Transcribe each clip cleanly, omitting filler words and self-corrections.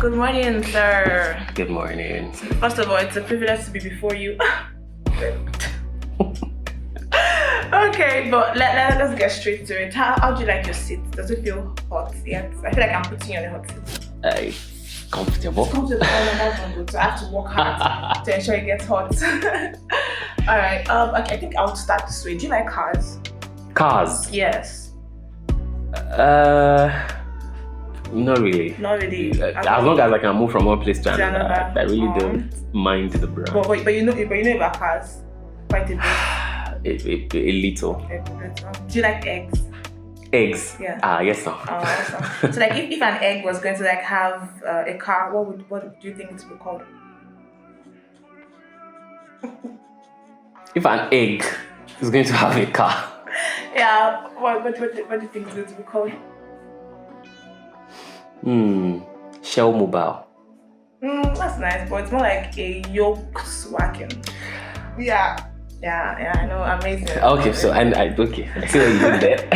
Good morning, sir. Good morning. First of all, it's a privilege to be before you. Okay, but let's get straight to it. How do you like your seat? Does it feel hot yet? I feel like I'm putting you on a hot seat. It's comfortable. It's comfortable. That's not good. So I have to work hard to ensure it gets hot. All right. Okay, I think I'll start this way. Do you like cars? Cars? Yes. Not really. Not really. As long as I can move from one place to another, I really don't mind the brand. But you know about cars quite a bit. A little. Do you like eggs? Eggs? Yeah. Yes, sir. Awesome. So like if an egg was going to like have a car, what do you think it would be called? If an egg is going to have a car. Yeah. What do you think it's going to be called? Shell Mobile. That's nice, but it's more like a Volkswagen. Yeah, I know, amazing. Okay, so I see what you did there.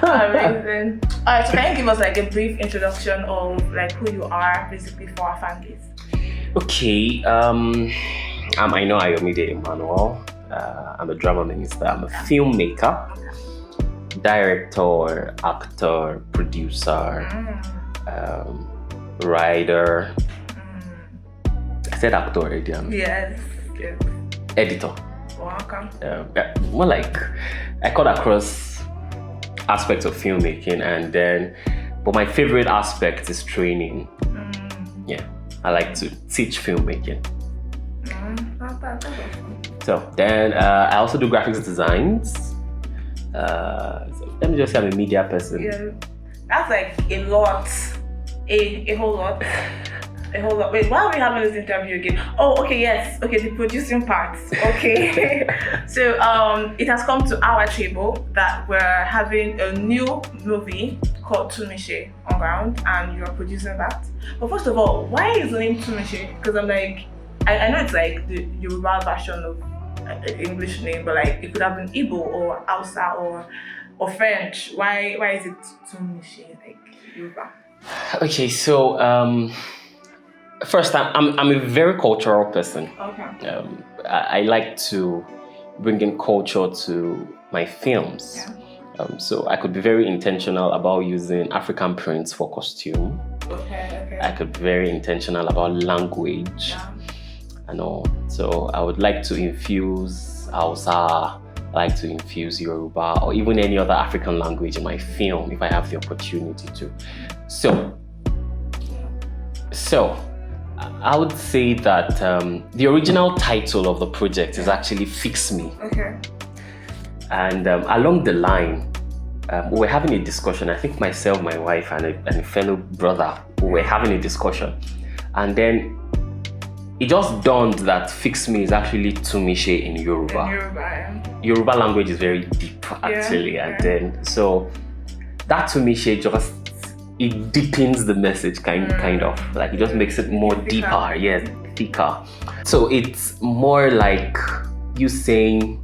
Amazing. Alright, so can you give us like a brief introduction of like who you are basically for our fan base? Okay, I'm Aina Ayomide, Emmanuel. I'm a drama minister. I'm a filmmaker, director, actor, producer, writer. I said actor already. Yes. Editor. Welcome. More like I cut across aspects of filmmaking, but my favorite aspect is training. Yeah, I like to teach filmmaking. So then I also do graphics designs. So let me just say I'm a media person. Yeah, that's like a lot, a whole lot. A whole lot. Wait, why are we having this interview again? Oh, okay, yes. Okay, the producing part. Okay. So it has come to our table that we're having a new movie called Tunmise on ground, and you're producing that. But first of all, why is the name Tunmise? Because I'm like, I know it's like the Yoruba version of an English name, but like it could have been Igbo or Hausa or French. Why is it Tunmise, like Yoruba? Okay, so first, I'm a very cultural person. Okay. I like to bring in culture to my films. Yeah. So I could be very intentional about using African prints for costume. Okay. I could be very intentional about language and all. So I would like to infuse Hausa, like to infuse Yoruba, or even any other African language in my film if I have the opportunity to. So I would say that the original title of the project is actually Fix Me. Okay. And along the line, we were having a discussion. I think myself, my wife, and a fellow brother, we were having a discussion. And then it just dawned that Fix Me is actually Tunmise in Yoruba. Yoruba language is very deep, actually. Yeah. And then, so that Tunmise just, it deepens the message kind of, like it just makes it more deeper, thicker. So it's more like you saying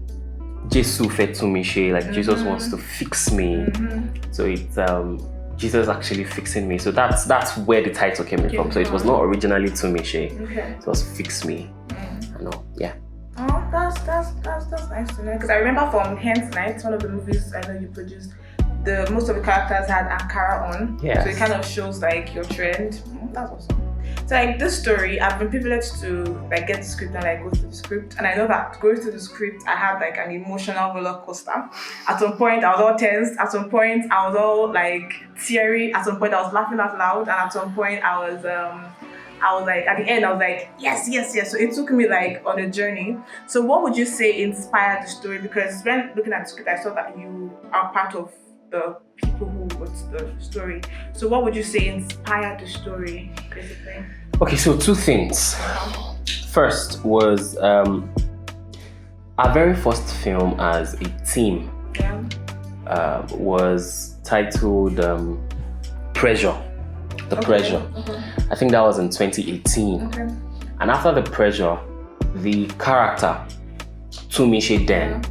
Jesus fe Tunmise, like Jesus wants to fix me. So it's Jesus actually fixing me. So that's where the title came in from. So it was not originally Tunmise. Okay. It was Fix Me. I know, yeah. Oh, that's nice to know. Because I remember from Hen's Night, one of the movies I know you produced, most of the characters had Ankara on. Yes. So it kind of shows like your trend. That's awesome. So like this story, I've been privileged to like get the script and like go through the script. And I know that going through the script, I had like an emotional roller coaster. At some point I was all tense. At some point I was all like teary. At some point I was laughing out loud. And at some point I was like, at the end I was like, yes. So it took me like on a journey. So what would you say inspired the story? Because when looking at the script, I saw that you are part of the people who wrote the story. So what would you say inspired the story, basically? Okay, so two things. First was our very first film as a team was titled Pressure. The Pressure. I think that was in 2018. And after The Pressure, the character Tunmise then,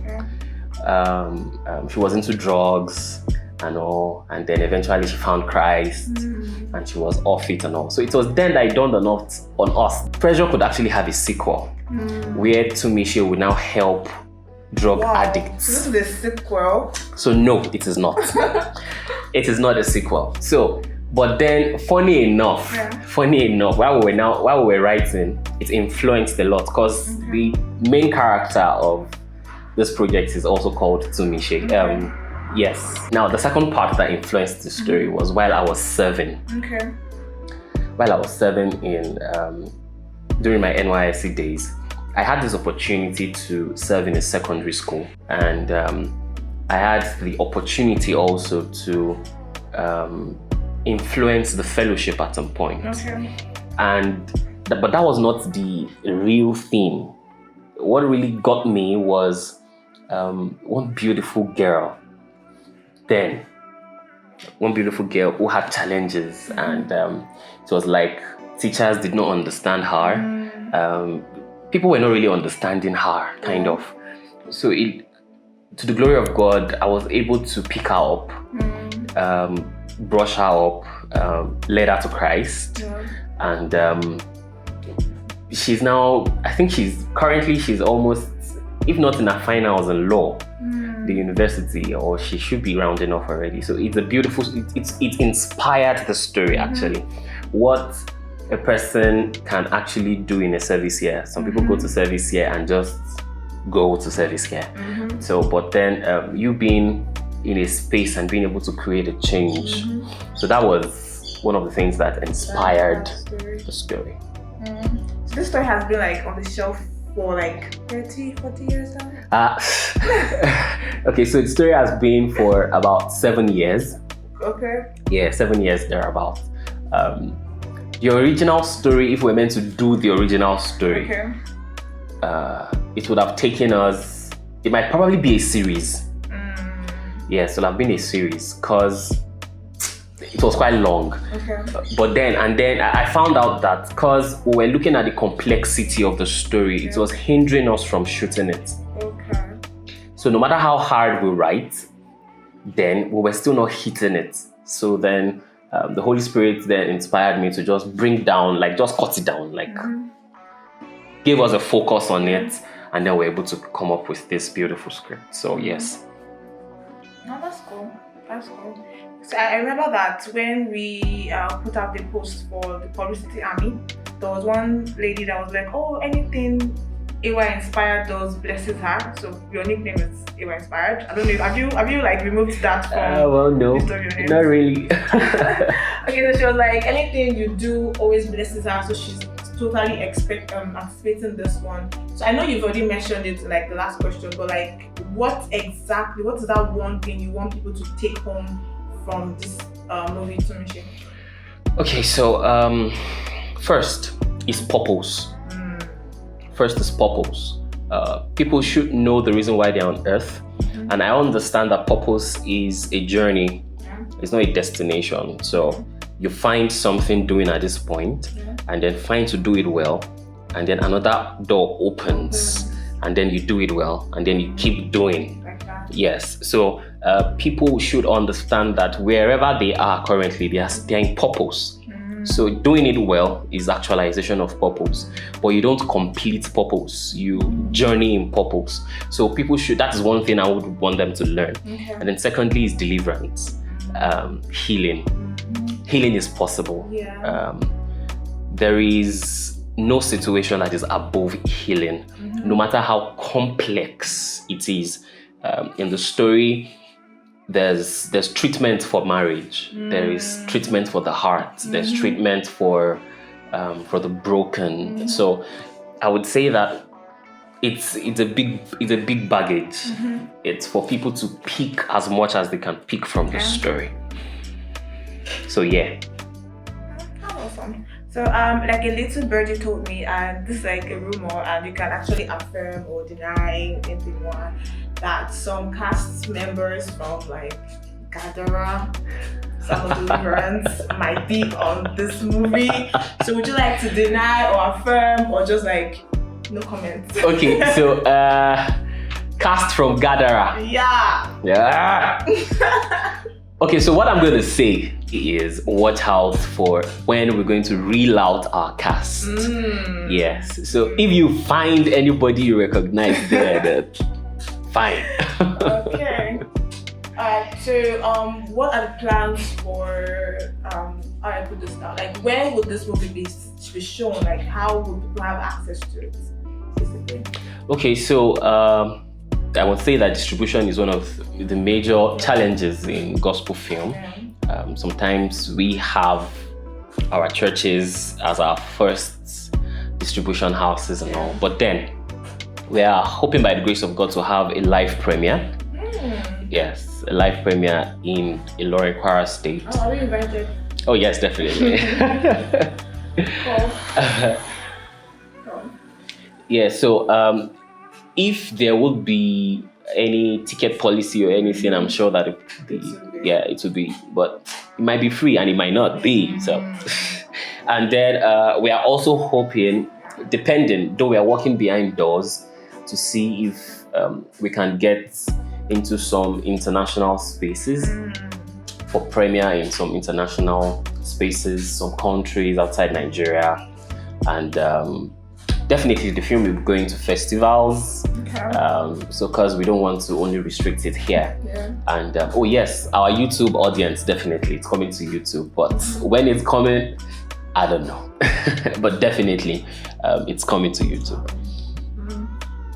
she was into drugs, and all, and then eventually she found Christ and she was off it and all. So it was then that it dawned on us. Pressure could actually have a sequel where Tunmise would now help drug addicts. This is the sequel. So no, it is not. It is not a sequel. So, but then funny enough, while we were writing, it influenced a lot because the main character of this project is also called Tunmise. Yes. Now the second part that influenced the story was while I was serving. Okay. While I was serving in during my NYSC days, I had this opportunity to serve in a secondary school, and I had the opportunity also to influence the fellowship at some point. Okay. But that was not the real theme. What really got me was one beautiful girl who had challenges, and it was like teachers did not understand her. People were not really understanding her, kind of. So to the glory of God, I was able to pick her up, brush her up, lead her to Christ. And she's now, I think she's almost, if not in her finals in law, the university, or she should be rounding off already. So it's a beautiful, it inspired the story actually. What a person can actually do in a service year. Some people go to service year and just go to service year. So, but then you being in a space and being able to create a change. So that was one of the things that inspired the story. So this story has been like on the shelf for like 30, 40 years now? Okay, so the story has been for about 7 years. Okay. Yeah, 7 years thereabout. The original story, if we're meant to do the original story, it would have taken us, it might probably be a series. Yes, it would have been a series because it was quite long. Okay. But then I found out that because we were looking at the complexity of the story, it was hindering us from shooting it. Okay. So no matter how hard we write, then we were still not hitting it. So then the Holy Spirit then inspired me to just bring down, like just cut it down, like give us a focus on it, and then we're able to come up with this beautiful script. So yes. No, that's cool. That's cool. So I remember that when we put out the post for the publicity army, there was one lady that was like, "Oh, anything AY Inspired does blesses her." So your nickname is AY Inspired. I don't know. Have you like removed that from well, no, the story of your name? not really. Okay, so she was like, anything you do always blesses her. So she's totally anticipating this one. So I know you've already mentioned it like the last question, but like, what is that one thing you want people to take home from this movie, Tunmise? Okay, so first is purpose. First is purpose. People should know the reason why they're on earth, and I understand that purpose is a journey. It's not a destination. So you find something doing at this point, and then find to do it well, and then another door opens, and then you do it well, and then you keep doing. Yes. So people should understand that wherever they are currently, they're in purpose. So doing it well is actualization of purpose, but you don't complete purpose, you journey in purpose. So people should, that is one thing I would want them to learn. And then secondly is deliverance, healing. Healing is possible. There is no situation that is above healing, no matter how complex it is. In the story, there's treatment for marriage, there is treatment for the heart, there's treatment for the broken. So I would say that it's a big baggage. It's for people to pick as much as they can pick from the story. So yeah. Awesome. So like a little birdie told me, and this is like a rumor, and you can actually affirm or deny anything you want, that some cast members from like Gadara, some of the Deliverance might be on this movie. So would you like to deny or affirm, or just like no comments? Okay, so cast from Gadara. Yeah. Okay, so what I'm going to say is watch out for when we're going to reel out our cast. Yes. So if you find anybody you recognize there, then fine. Okay. So what are the plans for how I put this now? Like, when would this movie be shown? Like, how would people have access to it? Basically. Okay, so I would say that distribution is one of the major challenges in gospel film. Yeah. Sometimes we have our churches as our first distribution houses and all, but then we are hoping by the grace of God to have a live premiere. Yes, a live premiere in Ilorin, Kwara State. Oh, are we invited? Oh yes, definitely. Yeah, so if there would be any ticket policy or anything, I'm sure that it would be, but it might be free and it might not be. So, and then we are also hoping, depending, though we are working behind doors to see if we can get into some international spaces for premiere in some international spaces, some countries outside Nigeria, and definitely the film will be going to festivals. Okay. So because we don't want to only restrict it here. Yeah. And oh yes, our YouTube audience, definitely it's coming to YouTube, but when it's coming, I don't know. But definitely it's coming to YouTube.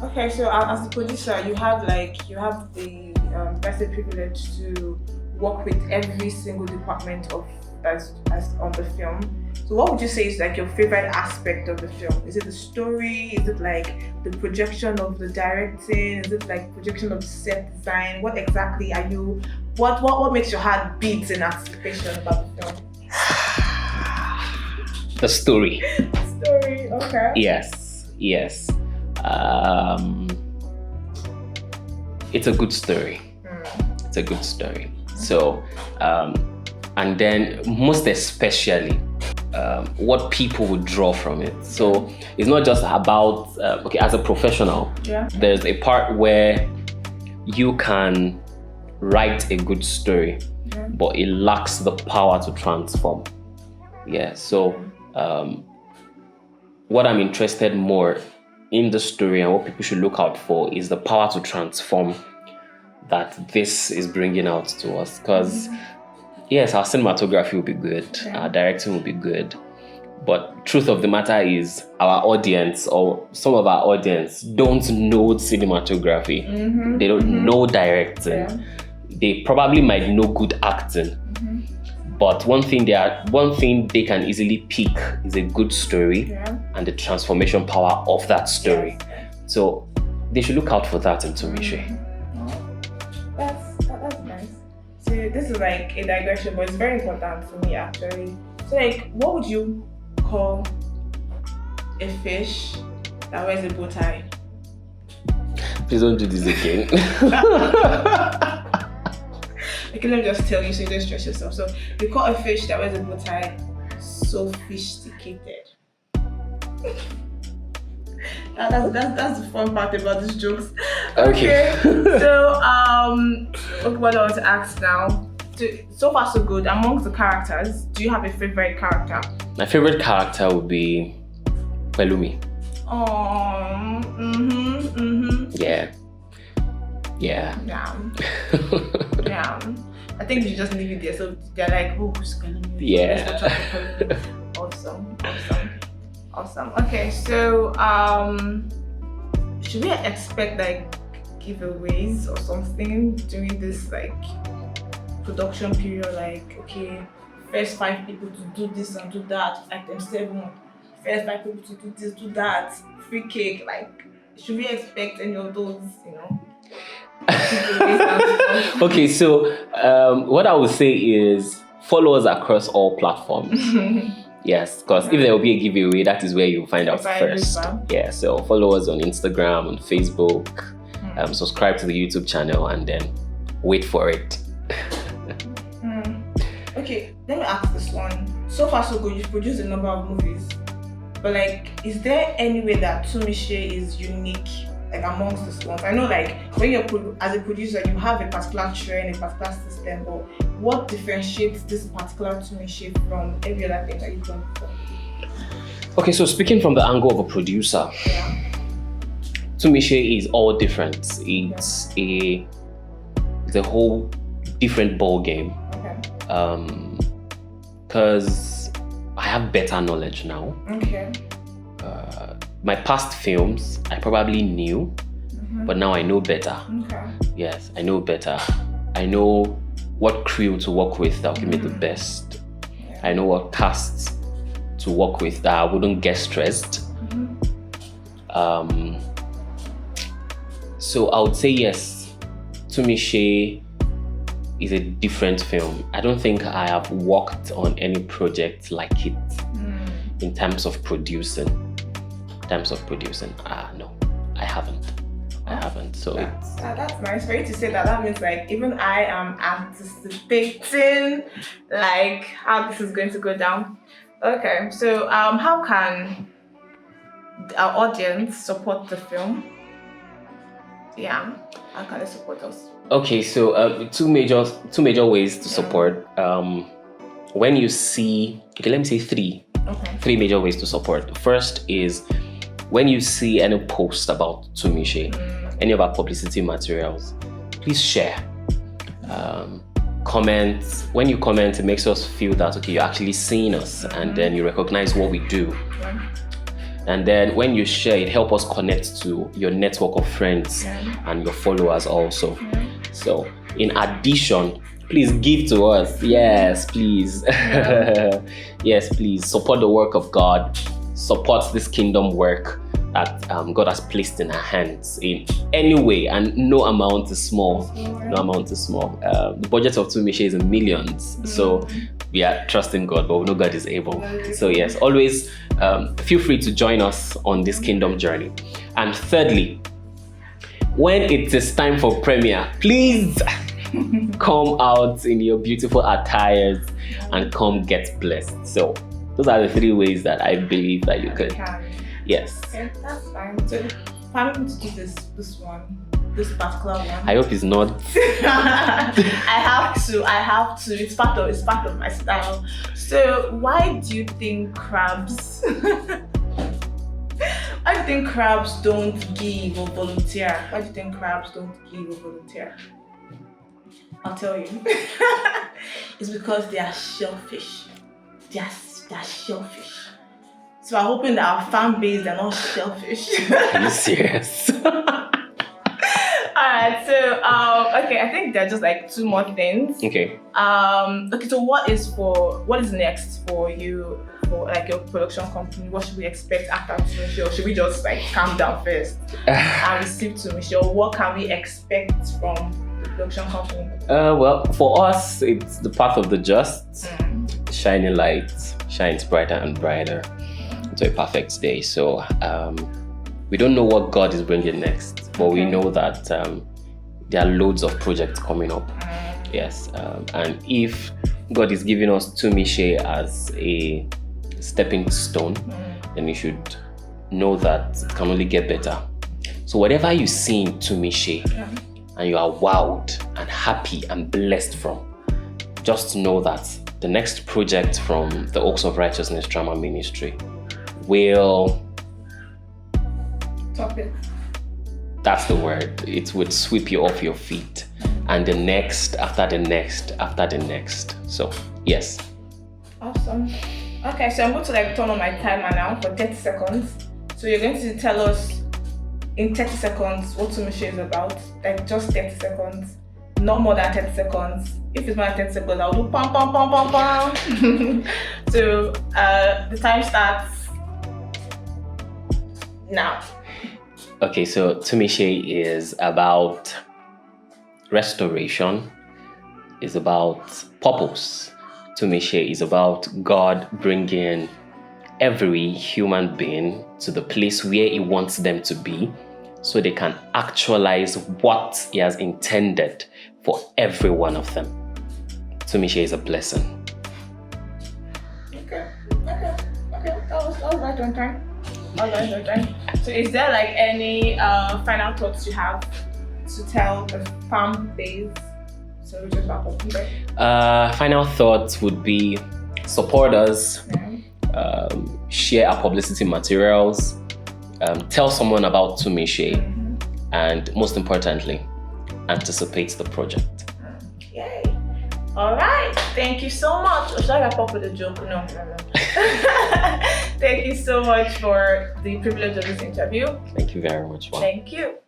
Okay, so as the producer, you have the blessed privilege to work with every single department of that's on the film. So what would you say is like your favorite aspect of the film? Is it the story? Is it like the projection of the directing? Is it like projection of the set design? What exactly are you? What makes your heart beat in anticipation about the film? The story. Story. Okay. Yes. It's a good story. It's a good story. So, and then most especially, what people would draw from it. So it's not just about as a professional. Yeah. There's a part where you can write a good story, but it lacks the power to transform. Yeah. So what I'm interested more in the story and what people should look out for is the power to transform that this is bringing out to us. Because yes, our cinematography will be good, our directing will be good, but truth of the matter is our audience, or some of our audience, don't know cinematography. They don't know directing. They probably might know good acting, but one thing they can easily pick is a good story and the transformation power of that story. So they should look out for that in Tunmise. That's nice. So this is like a digression, but it's very important for me actually. So like, what would you call a fish that wears a bow tie? Please don't do this again. Okay, let me just tell you so you don't stress yourself. So you call a fish that wears a bow tie sophisticated. That's the fun part about these jokes. Okay. So what I want to ask now. So far so good. Amongst the characters, do you have a favorite character? My favorite character would be Pelumi. Oh, Yeah. I think you just leave it there. So they're like, oh, who's Pelumi? Yeah. Awesome. Okay, so should we expect like giveaways or something during this like production period? Like, okay, first 5 people to do this and do that, item 7. First 5 people to do this, do that, free cake. Like, should we expect any of those? Okay, so what I would say is follow us across all platforms. Yes, because if there will be a giveaway, that is where you'll find out first. Yeah, so follow us on Instagram, on Facebook, subscribe to the YouTube channel, and then wait for it. Okay, let me ask this one. So far so good, you've produced a number of movies, but like, is there any way that Tunmise is unique like amongst the ones? I know like when you're as a producer, you have a particular trend, a particular system, but what differentiates this particular Tunmise from every other thing that you've done before? Okay, so speaking from the angle of a producer, Yeah. Tunmise is all different. It's a whole different ball game. Okay. Because I have better knowledge now. Okay. My past films, I probably knew, but now I know better. Okay. Yes, I know better. I know what crew to work with that will give me the best. Yeah. I know what casts to work with that I wouldn't get stressed. So I would say yes, Tunmise is a different film. I don't think I have worked on any project like it in terms of producing. No, I haven't. So that's nice for you to say that. That means like even I am anticipating like how this is going to go down. Okay, so how can our audience support the film? Yeah, how can they support us? Okay, so two major ways to support. When you see, okay, let me say three. Okay. Three major ways to support. First is when you see any post about Tunmise, any of our publicity materials, please share. Comment. When you comment, it makes us feel that okay, you're actually seeing us, and then you recognize what we do. And then when you share, it helps us connect to your network of friends and your followers also. So in addition, please give to us. Yes, please. Yes, please support the work of God. Support this kingdom work that God has placed in our hands in any way, and no amount is small. No amount is small. The budget of Tunmise is in millions, so we are trusting God, but we know God is able. So yes, always feel free to join us on this kingdom journey. And thirdly, when it is time for premiere, please come out in your beautiful attires and come get blessed. So those are the three ways that I believe that you could. Yes. Okay, that's fine. So planning to do this particular one. I hope it's not. I have to. It's part of my style. So why do you think crabs don't give or volunteer? Why do you think crabs don't give or volunteer? I'll tell you. It's because they are shellfish. They are shellfish. So I'm hoping that our fan base are not shellfish. Are you serious? Alright, so okay, I think there are just like two more things. Okay. Okay, so what is next for you, for like your production company? What should we expect after Tunmise? Or should we just like calm down first and receive Tunmise? Or what can we expect from the production company? Well, for us, it's the path of the just. Shining light shines brighter and brighter into a perfect day. So we don't know what God is bringing next, but we know that there are loads of projects coming up. Yes, and if God is giving us Tunmise as a stepping stone, then you should know that it can only get better. So whatever you see in Tunmise and you are wowed and happy and blessed from, just know that the next project from the Oaks of Righteousness Drama Ministry will... Top it. That's the word. It would sweep you off your feet. And the next, after the next, after the next. So, yes. Awesome. Okay, so I'm going to like turn on my timer now for 30 seconds. So you're going to tell us in 30 seconds what Tunmise is about. Like just 30 seconds. Not more than 30 seconds. If it's more than 30 seconds, I'll do pam pam pam pam pam. So the time starts now. Okay, so Tunmise is about restoration, is about purpose. Tunmise is about God bringing every human being to the place where He wants them to be, so they can actualize what He has intended for every one of them. Tunmise is a blessing. Okay. That was right on time. All right, okay. So is there like any final thoughts you have to tell the fan base? So we just wrap up here. Final thoughts would be support us, share our publicity materials, tell someone about Tunmise, and most importantly, anticipate the project. Yay! All right, thank you so much. Or should I wrap up with a joke? No. Thank you so much for the privilege of this interview. Thank you very much. Wow. Thank you.